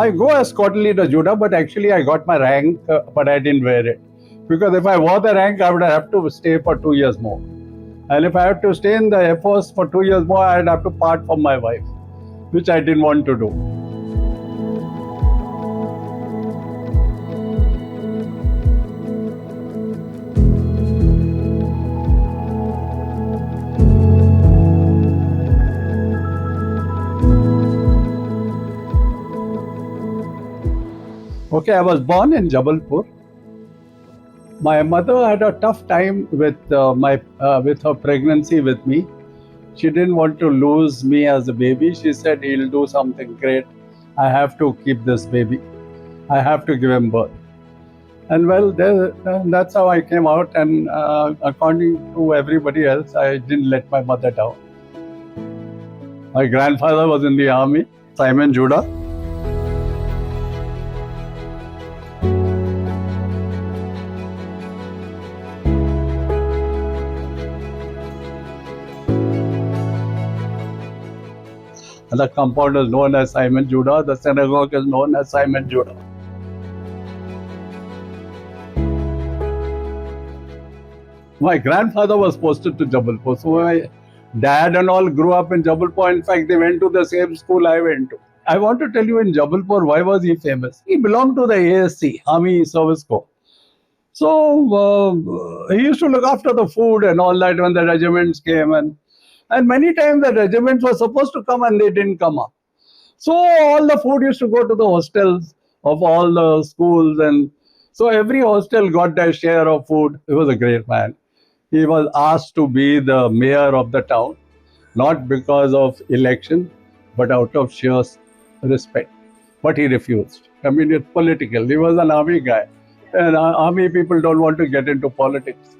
I go as Squadron Leader Judah, but actually I got my rank, but I didn't wear it. Because if I wore the rank, I would have to stay for 2 years more. And if I had to stay in the Air Force for 2 years more, I'd have to part from my wife, which I didn't want to do. Okay, I was born in Jabalpur. My mother had a tough time with with her pregnancy with me. She didn't want to lose me as a baby. She said, he'll do something great. I have to keep this baby. I have to give him birth. And well, that's how I came out. And according to everybody else, I didn't let my mother down. My grandfather was in the army, Simon Judah. And the compound is known as Simon Judah. The synagogue is known as Simon Judah. My grandfather was posted to Jabalpur. So my dad and all grew up in Jabalpur. In fact, they went to the same school I went to. I want to tell you in Jabalpur, why was he famous? He belonged to the ASC, Army Service Corps. So he used to look after the food and all that when the regiments came. And many times the regiments were supposed to come and they didn't come up. So all the food used to go to the hostels of all the schools. And so every hostel got their share of food. He was a great man. He was asked to be the mayor of the town, not because of election, but out of sheer respect. But he refused. I mean, it's political. He was an army guy. And army people don't want to get into politics.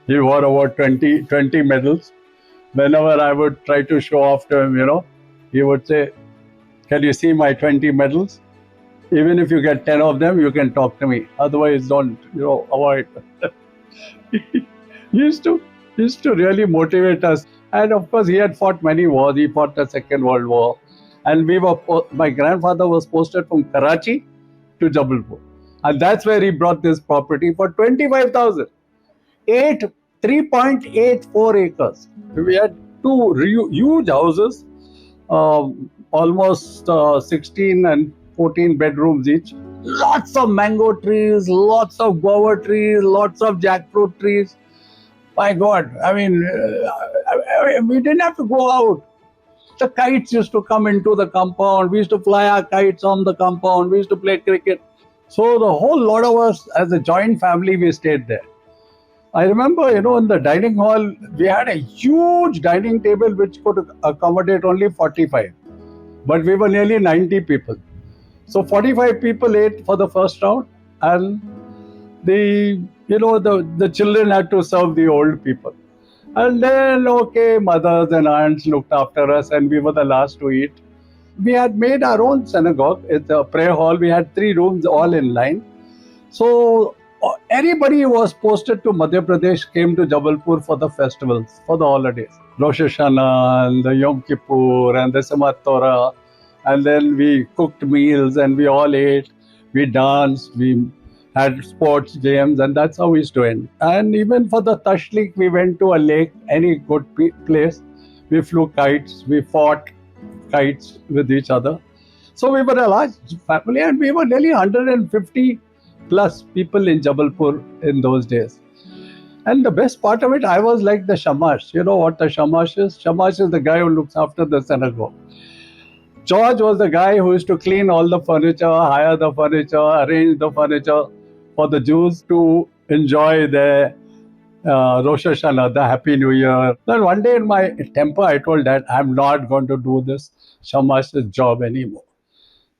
He wore about 20 medals. Whenever I would try to show off to him, he would say, can you see my 20 medals? Even if you get 10 of them, you can talk to me. Otherwise, don't, avoid. He used to really motivate us. And of course, he had fought many wars. He fought the Second World War. And my grandfather was posted from Karachi to Jabalpur. And that's where he brought this property for 25,000. 3.84 acres. We had two huge houses, almost 16 and 14 bedrooms each. Lots of mango trees, lots of guava trees, lots of jackfruit trees. My God, I mean, we didn't have to go out. The kites used to come into the compound. We used to fly our kites on the compound. We used to play cricket. So the whole lot of us, as a joint family, we stayed there. I remember, in the dining hall, we had a huge dining table which could accommodate only 45. But we were nearly 90 people. So 45 people ate for the first round, and the children had to serve the old people. And then, mothers and aunts looked after us, and we were the last to eat. We had made our own synagogue. It's a prayer hall. We had 3 rooms all in line. So anybody who was posted to Madhya Pradesh came to Jabalpur for the festivals, for the holidays. Rosh Hashanah and the Yom Kippur and the Simchat Torah. And then we cooked meals and we all ate. We danced. We had sports games, and that's how we used to end. And even for the Tashlik, we went to a lake, any good place. We flew kites. We fought kites with each other. So we were a large family, and we were nearly 150 plus people in Jabalpur in those days. And the best part of it, I was like the shamash. You know what the shamash is? Shamash is the guy who looks after the synagogue. George was the guy who used to clean all the furniture, hire the furniture, arrange the furniture for the Jews to enjoy their Rosh Hashanah, the Happy New Year. Then one day in my temper, I told Dad, I'm not going to do this shamash's job anymore.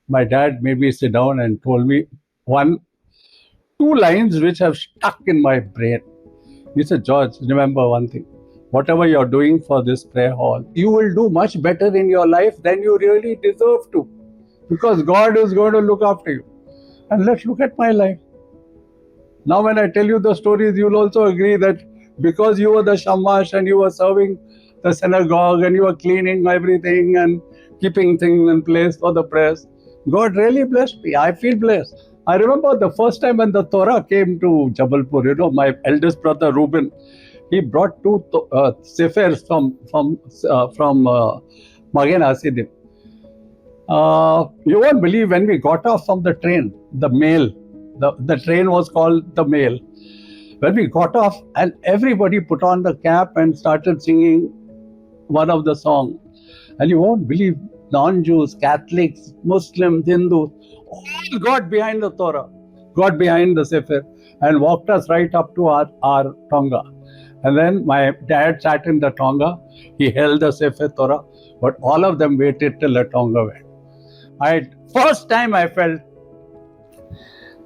My dad made me sit down and told me 2 lines which have stuck in my brain. He said, George, remember one thing. Whatever you're doing for this prayer hall, you will do much better in your life than you really deserve to. Because God is going to look after you. And let's look at my life. Now when I tell you the stories, you'll also agree that because you were the shamash and you were serving the synagogue and you were cleaning everything and keeping things in place for the prayers, God really blessed me. I feel blessed. I remember the first time when the Torah came to Jabalpur, my eldest brother Reuben, he brought two sefers from Magen Hasidim. You won't believe when we got off from the train, the mail, the train was called the mail. When we got off, and everybody put on the cap and started singing one of the songs. And you won't believe, non-Jews, Catholics, Muslims, Hindus, all got behind the Torah, got behind the Sefer, and walked us right up to our Tonga. And then my dad sat in the Tonga, he held the Sefer Torah, but all of them waited till the Tonga went. First time I felt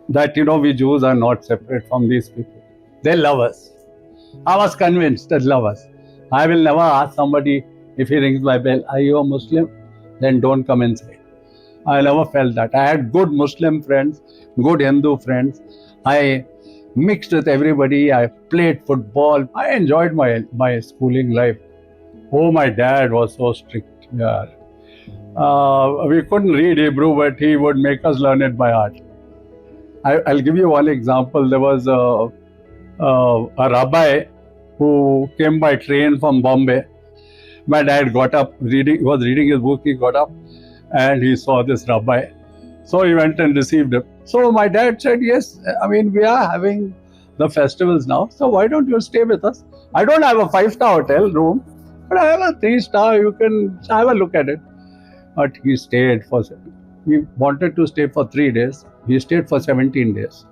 that, we Jews are not separate from these people. They love us. I was convinced they love us. I will never ask somebody if he rings my bell, are you a Muslim? Then don't come inside. I never felt that. I had good Muslim friends, good Hindu friends. I mixed with everybody. I played football. I enjoyed my schooling life. Oh, my dad was so strict. Yeah. We couldn't read Hebrew, but he would make us learn it by heart. I'll give you one example. There was a rabbi who came by train from Bombay. My dad got up, he was reading his book, he got up and he saw this rabbi. So he went and received him. So my dad said, yes, we are having the festivals now, so why don't you stay with us? I don't have a 5-star hotel room, but I have a 3-star, you can have a look at it. But he wanted to stay for 3 days. He stayed for 17 days.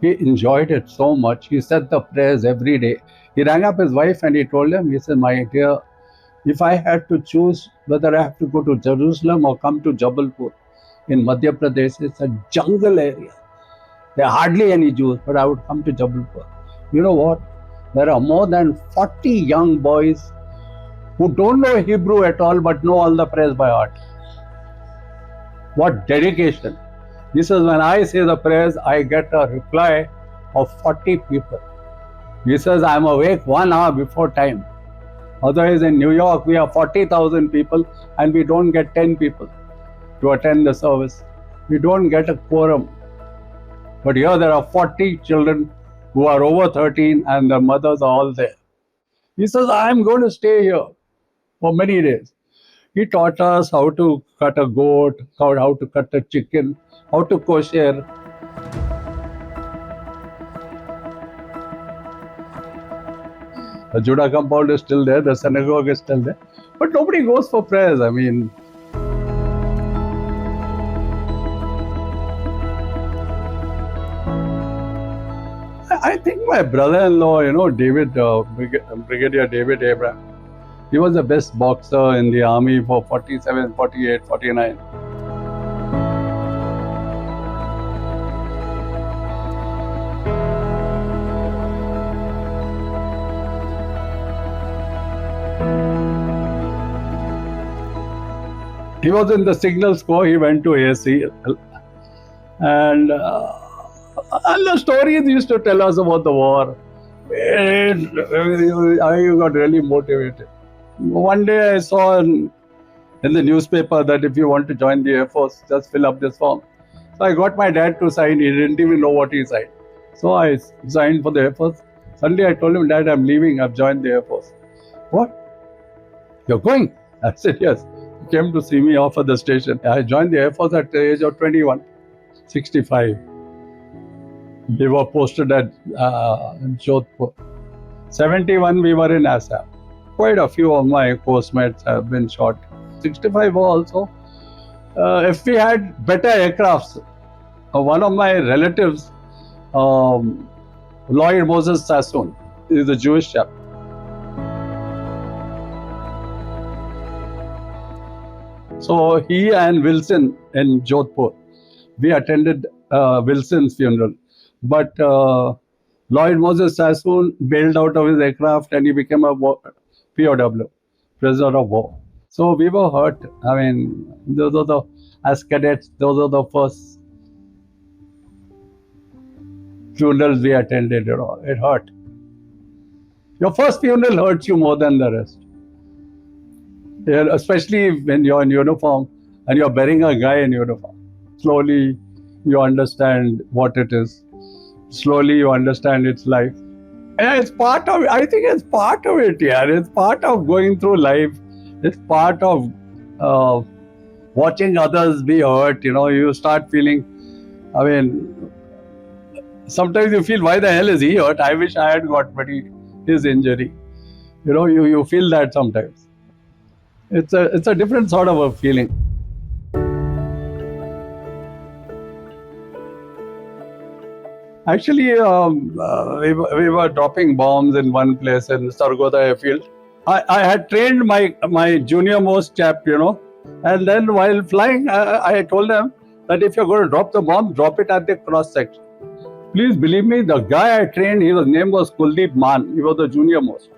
He enjoyed it so much. He said the prayers every day. He rang up his wife and he told him, he said, my dear, if I had to choose whether I have to go to Jerusalem or come to Jabalpur in Madhya Pradesh, it's a jungle area. There are hardly any Jews, but I would come to Jabalpur. You know what? There are more than 40 young boys who don't know Hebrew at all but know all the prayers by heart. What dedication. He says, when I say the prayers, I get a reply of 40 people. He says, I'm awake 1 hour before time. Otherwise, in New York, we have 40,000 people and we don't get 10 people to attend the service. We don't get a quorum. But here there are 40 children who are over 13 and their mothers are all there. He says, I'm going to stay here for many days. He taught us how to cut a goat, how to cut a chicken, how to kosher. The Judah compound is still there, the synagogue is still there, but nobody goes for prayers. I think my brother-in-law, Brigadier David Abraham, he was the best boxer in the army for 47, 48, 49. He was in the Signals Corps, he went to AC. And the stories used to tell us about the war. I got really motivated. One day I saw in the newspaper that if you want to join the Air Force, just fill up this form. So I got my dad to sign. He didn't even know what he signed. So I signed for the Air Force. Suddenly I told him, Dad, I'm leaving. I've joined the Air Force. What? You're going? I said, yes. He came to see me off at the station. I joined the Air Force at the age of 21, 65. We were posted at Jodhpur. 71, we were in Assam. Quite a few of my course mates have been shot. 65 also. If we had better aircrafts, one of my relatives, Lloyd Moses Sassoon, is a Jewish chap. So he and Wilson in Jodhpur, we attended Wilson's funeral. But Lloyd Moses Sassoon bailed out of his aircraft and he became a POW, prisoner of war. So we were hurt. As cadets, those are the first funerals we attended. It hurt. Your first funeral hurts you more than the rest. Yeah, especially when you're in uniform. and you're burying a guy in uniform. Slowly, you understand what it is. Slowly, you understand its life. And it's part of, I think it's part of it, yeah. It's part of going through life. It's part of watching others be hurt. You start feeling, I mean, sometimes you feel, why the hell is he hurt? I wish I had got his injury. You feel that sometimes. It's a different sort of a feeling. Actually, we were dropping bombs in one place in Sargodha Airfield. I had trained my junior most chap, and then while flying, I told them that if you're going to drop the bomb, drop it at the cross section. Please believe me, the guy I trained, his name was Kuldeep Man. He was the junior most.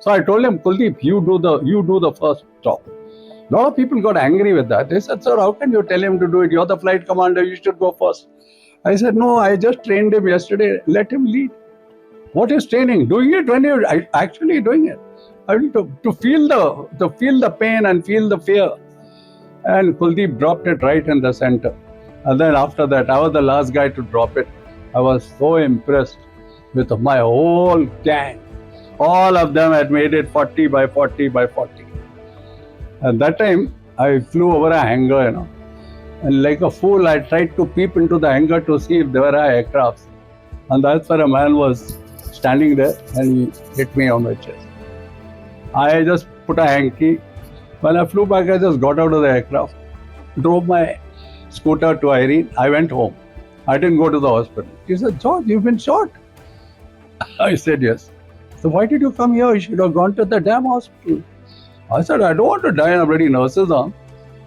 So I told him, Kuldeep, you do the first drop. A lot of people got angry with that. They said, sir, how can you tell him to do it? You're the flight commander, you should go first. I said, no, I just trained him yesterday. Let him lead. What is training? Doing it when you're actually doing it. I mean, to feel the pain and feel the fear. And Kuldeep dropped it right in the center. And then after that, I was the last guy to drop it. I was so impressed with my whole gang. All of them had made it 40 by 40 by 40. At that time, I flew over a hangar, And like a fool, I tried to peep into the hangar to see if there were aircrafts. And that's where a man was standing there and he hit me on the chest. I just put a hanky. When I flew back, I just got out of the aircraft, drove my scooter to Irene. I went home. I didn't go to the hospital. He said, George, you've been shot. I said, yes. So why did you come here? You should have gone to the damn hospital. I said, I don't want to die in a bloody nurse's arm.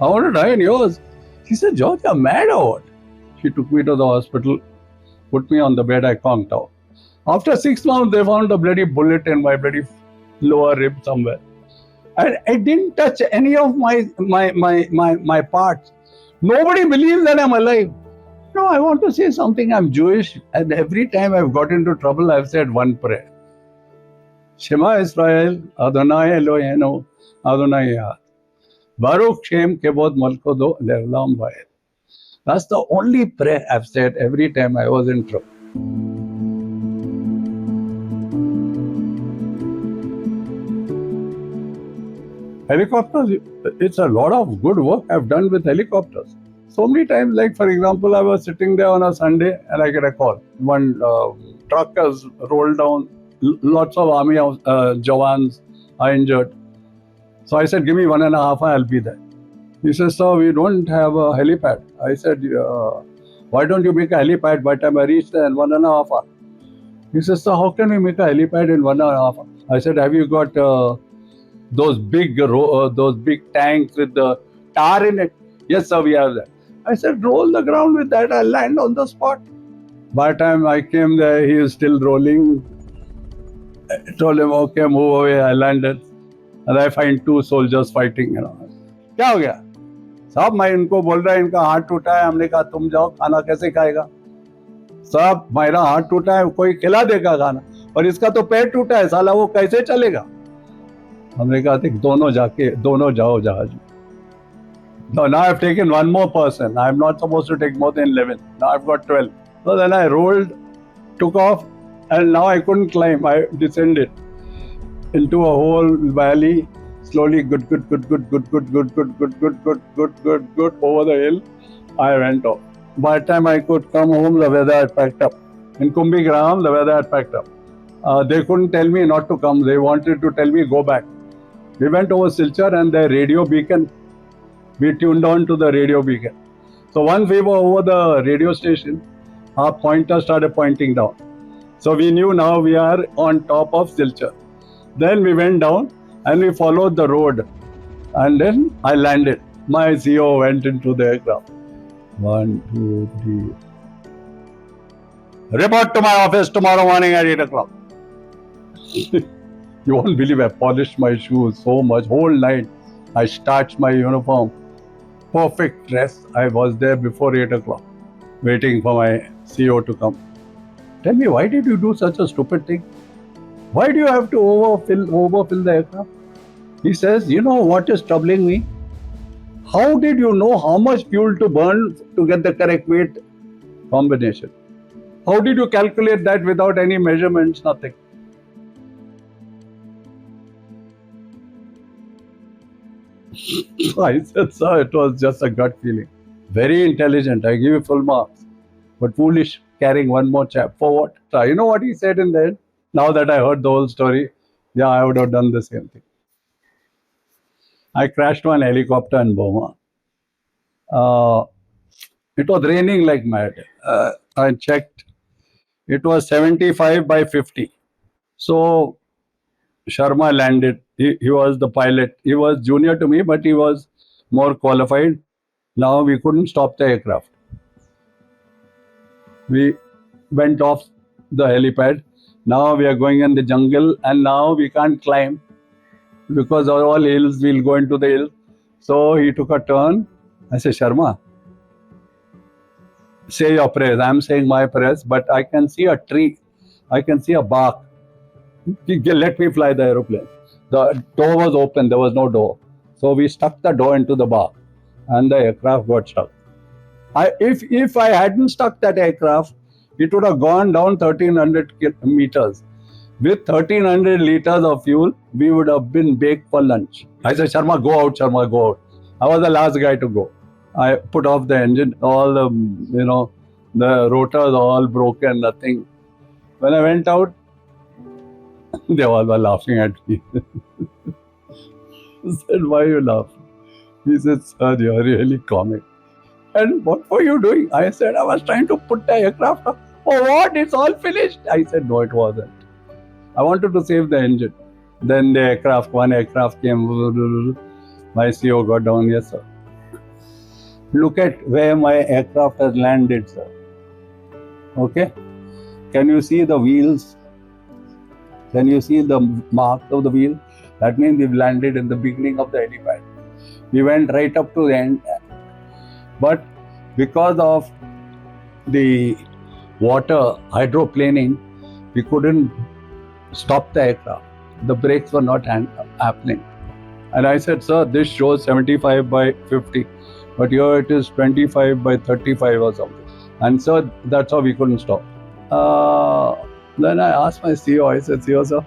I want to die in yours. She said, George, you're mad or what? She took me to the hospital, put me on the bed, I conked out. After 6 months, they found a bloody bullet in my bloody lower rib somewhere. And it didn't touch any of my parts. Nobody believes that I'm alive. No, I want to say something. I'm Jewish, and every time I've got into trouble, I've said one prayer. Shema Israel, Adonai Eloheinu, Adonai Echad. Baruch Shem Kevod Malkodo Le'olam Va'ed. That's the only prayer I've said every time I was in trouble. Helicopters, it's a lot of good work I've done with helicopters. So many times, like for example, I was sitting there on a Sunday and I get a call. One truck has rolled down, lots of army jawans are injured. So I said, give me 1.5 hours, I'll be there. He says, sir, we don't have a helipad. I said, why don't you make a helipad by the time I reach there in 1.5 hours? He says, sir, how can we make a helipad in 1.5 hours? I said, have you got those big tanks with the tar in it? Yes, sir, we have that. I said, roll the ground with that, I'll land on the spot. By the time I came there, he is still rolling. I told him, okay, move away, I landed. And I find 2 soldiers fighting, क्या हो गया? साहब मैं इनको बोल रहा है इनका हाथ टूटा है. हमने कहा तुम जाओ, खाना कैसे खाएगा? साहब मेरा हाथ टूटा है, कोई खिला देगा खाना, और इसका तो पैर टूटा है, साला वो कैसे चलेगा? हमने कहा दोनों जाओ जहाज में. No, now I've taken one more person. I'm not supposed to take more than 11. Now I've got 12. So then I rolled, took off, and now I couldn't climb. I descended into a whole valley, slowly, good, over the hill, I went off. By the time I could come home, the weather had packed up. In Kumbhigram, the weather had packed up. They couldn't tell me not to come. They wanted to tell me, go back. We went over Silchar and the radio beacon, we tuned on to the radio beacon. So once we were over the radio station, our pointer started pointing down. So we knew now we are on top of Silchar. Then we went down and we followed the road. And then I landed. My CO went into the aircraft. 1, 2, 3. Report to my office tomorrow morning at 8 o'clock. You won't believe I polished my shoes so much. Whole night I starched my uniform. Perfect dress. I was there before 8 o'clock, waiting for my CO to come. Tell me, why did you do such a stupid thing? Why do you have to overfill the aircraft? He says, you know what is troubling me? How did you know how much fuel to burn to get the correct weight combination? How did you calculate that without any measurements, nothing? I said, sir, it was just a gut feeling. Very intelligent, I give you full marks. But foolish, carrying one more chap. For what? So you know what he said in the end? Now that I heard the whole story, yeah, I would have done the same thing. I crashed one helicopter in Burma. Uh, it was raining like mad. I checked. It was 75 by 50. So Sharma landed. He was the pilot. He was junior to me, but he was more qualified. Now we couldn't stop the aircraft. We went off the helipad. Now we are going in the jungle, and now we can't climb because of all hills. We'll go into the hill. So he took a turn. I said, Sharma, say your prayers. I'm saying my prayers, but I can see a tree. I can see a bark. Let me fly the aeroplane. The door was open. There was no door. So we stuck the door into the bark, and the aircraft got stuck. If I hadn't stuck that aircraft, it would have gone down 1300 meters. With 1300 liters of fuel, we would have been baked for lunch. I said, Sharma, go out, Sharma, go out. I was the last guy to go. I put off the engine, all the, the rotors all broken, nothing. When I went out, they all were laughing at me. I said, why are you laughing? He said, sir, you're really comic. And what were you doing? I said, I was trying to put the aircraft up. Oh, what? It's all finished. I said, no, it wasn't. I wanted to save the engine. Then one aircraft came. My CO got down. Yes, sir. Look at where my aircraft has landed, sir. Okay? Can you see the wheels? Can you see the mark of the wheel? That means we've landed in the beginning of the helipad. We went right up to the end. But because of the water hydroplaning, we couldn't stop the aircraft. The brakes were not happening. And I said, sir, this shows 75 by 50, but here it is 25 by 35 or something. And so that's how we couldn't stop. Then I asked my CEO, I said, CEO, sir,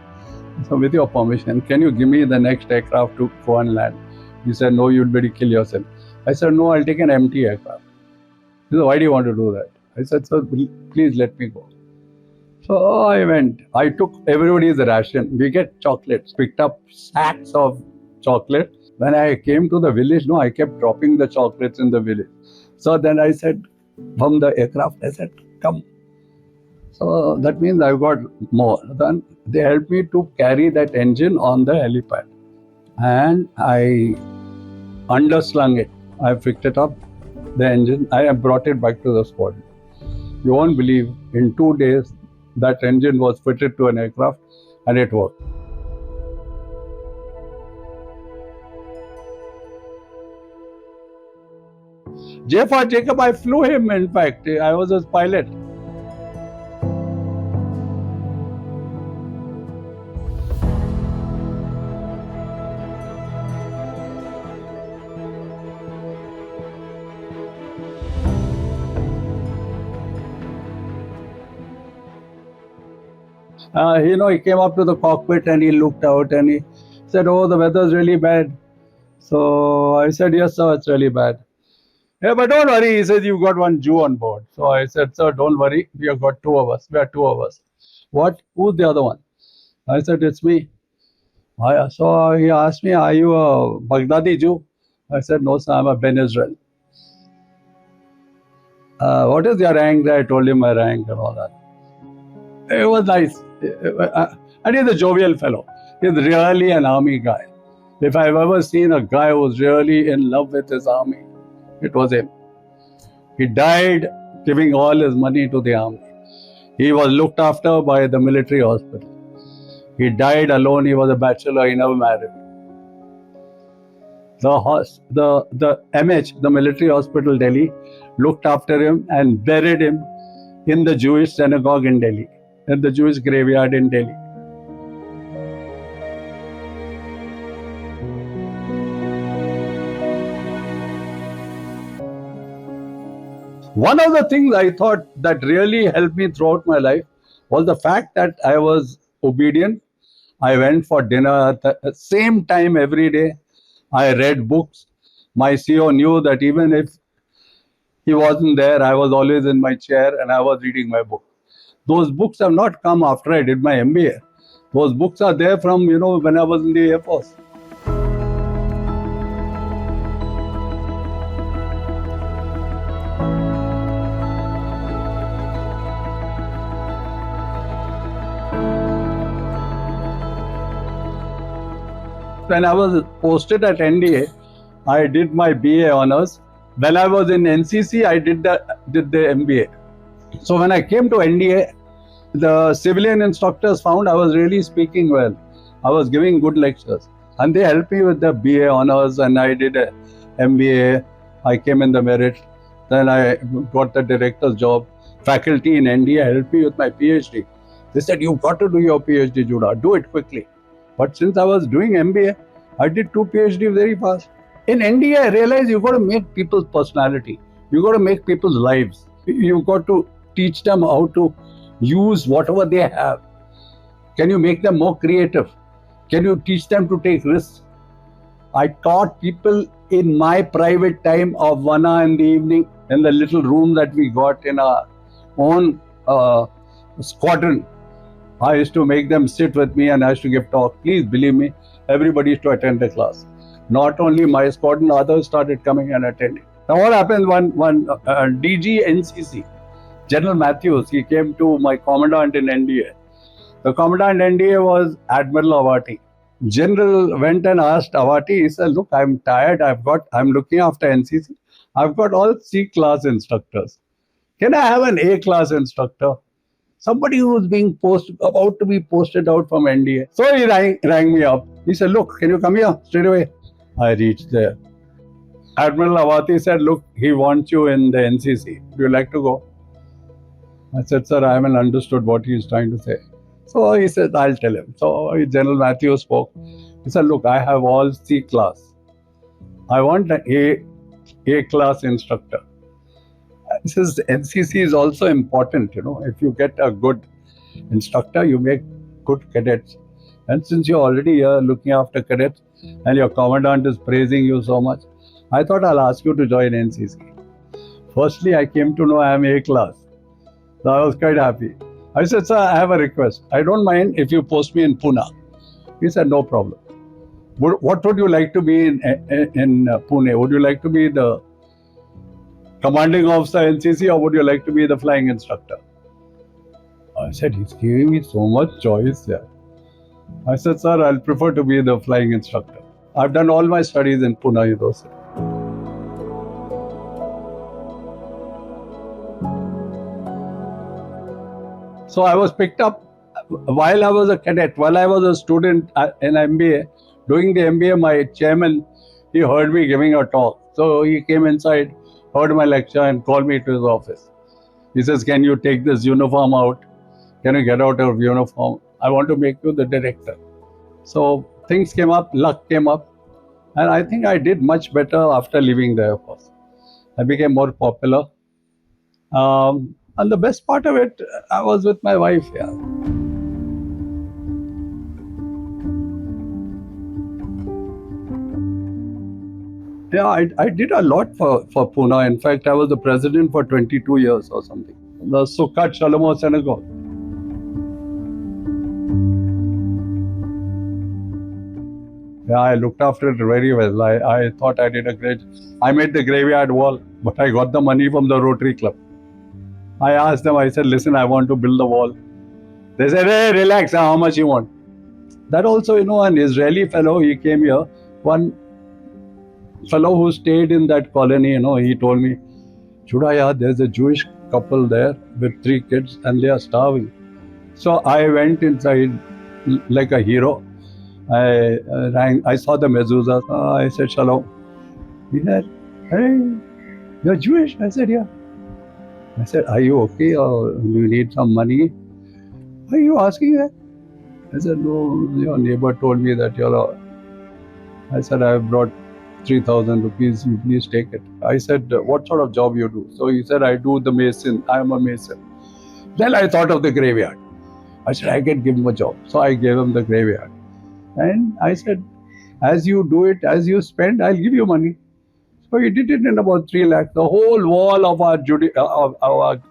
so with your permission, can you give me the next aircraft to go and land? He said, no, you'd better kill yourself. I said, no, I'll take an empty aircraft. He said, why do you want to do that? I said, sir, please let me go. So I went. I took everybody's ration. We get chocolates, picked up sacks of chocolate. When I came to the village, no, I kept dropping the chocolates in the village. So then I said, from the aircraft, I said, come. So that means I got more. Then they helped me to carry that engine on the helipad. And I underslung it. I picked it up, the engine. I brought it back to the squadron. You won't believe, in 2 days, that engine was fitted to an aircraft and it worked. JFR Jacob, I flew him, in fact. I was his pilot. He came up to the cockpit and he looked out and he said, oh, the weather's really bad. So I said, yes, sir, it's really bad. Yeah, but don't worry. He says, you've got one Jew on board. So I said, sir, don't worry. We have got two of us. We are two of us. What? Who's the other one? I said, it's me. So he asked me, are you a Baghdadi Jew? I said, no, sir, I'm a Bene Israel. What is your rank? I told him my rank and all that. It was nice. And he's a jovial fellow. He's really an army guy. If I've ever seen a guy who was really in love with his army, it was him. He died giving all his money to the army. He was looked after by the military hospital. He died alone. He was a bachelor. He never married. The MH, the military hospital Delhi, looked after him and buried him in the Jewish synagogue in Delhi, in the Jewish graveyard in Delhi. One of the things I thought that really helped me throughout my life was the fact that I was obedient. I went for dinner at the same time every day. I read books. My CEO knew that even if he wasn't there, I was always in my chair and I was reading my book. Those books have not come after I did my MBA. Those books are there from, when I was in the Air Force. When I was posted at NDA, I did my BA honors. When I was in NCC, I did the MBA. So when I came to NDA, the civilian instructors found I was really speaking well. I was giving good lectures. And they helped me with the BA honors, and I did a MBA. I came in the merit. Then I got the director's job. Faculty in NDA helped me with my PhD. They said, "You've got to do your PhD, Judah. Do it quickly." But since I was doing MBA, I did 2 PhD very fast. In NDA, I realized you've got to make people's personality. You've got to make people's lives. You've got to teach them how to use whatever they have. Can you make them more creative? Can you teach them to take risks? I taught people in my private time of 1 hour in the evening in the little room that we got in our own squadron. I used to make them sit with me and I used to give talk. Please believe me, everybody used to attend the class. Not only my squadron, others started coming and attending. Now what happened, one DG NCC, General Matthews, he came to my commandant in NDA. The commandant NDA was Admiral Awati. General went and asked Awati, he said, "Look, I'm tired, I'm looking after NCC. I've got all C class instructors. Can I have an A class instructor? Somebody who's about to be posted out from NDA." So he rang me up. He said, "Look, can you come here straight away?" I reached there. Admiral Awati said, "Look, he wants you in the NCC. Would you like to go?" I said, "Sir, I haven't understood what he's trying to say." So he said, "I'll tell him." So General Matthews spoke. He said, "Look, I have all C class. I want an A class instructor." He says, "NCC is also important. If you get a good instructor, you make good cadets. And since you're already here looking after cadets and your commandant is praising you so much, I thought I'll ask you to join NCC." Firstly, I came to know I am A class. So I was quite happy. I said, "Sir, I have a request. I don't mind if you post me in Pune." He said, "No problem. What would you like to be in Pune? Would you like to be the commanding officer NCC or would you like to be the flying instructor?" I said, "He's giving me so much choice there." I said, "Sir, I'll prefer to be the flying instructor. I've done all my studies in Pune University." So I was picked up while I was a cadet, while I was a student in MBA. Doing the MBA, my chairman, he heard me giving a talk. So he came inside, heard my lecture and called me to his office. He says, "Can you take this uniform out? Can you get out of uniform? I want to make you the director." So things came up, luck came up. And I think I did much better after leaving the Air Force. I became more popular. And the best part of it, I was with my wife. Yeah. Yeah, I did a lot for Poona. In fact, I was the president for 22 years or something. The Sukkot Shal-Om Synagogue. Yeah, I looked after it very well. I thought I did a great. I made the graveyard wall, but I got the money from the Rotary Club. I asked them, I said, "Listen, I want to build the wall." They said, "Hey, relax, how much you want?" That also, an Israeli fellow, he came here. One fellow who stayed in that colony, he told me, "Judah, yeah, there's a Jewish couple there with 3 kids and they are starving." So I went inside like a hero. I saw the mezuzah. I said, "Shalom." He said, "Hey, you're Jewish?" I said, "Yeah." I said, "Are you okay or do you need some money?" "Why are you asking that?" I said, "No, your neighbor told me that you're a..." I said, "I have brought 3,000 rupees, you please take it. I said, what sort of job you do? So he said, I do the mason. I am a mason. Then I thought of the graveyard. I said, I can give him a job. So I gave him the graveyard. And I said, as you do it, as you spend, I'll give you money. So he did it in about 3 lakhs, the whole wall of our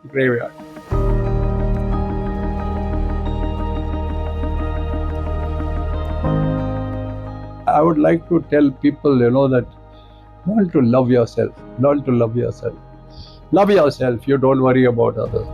graveyard. I would like to tell people, that learn to love yourself. Learn to love yourself. Love yourself. You don't worry about others.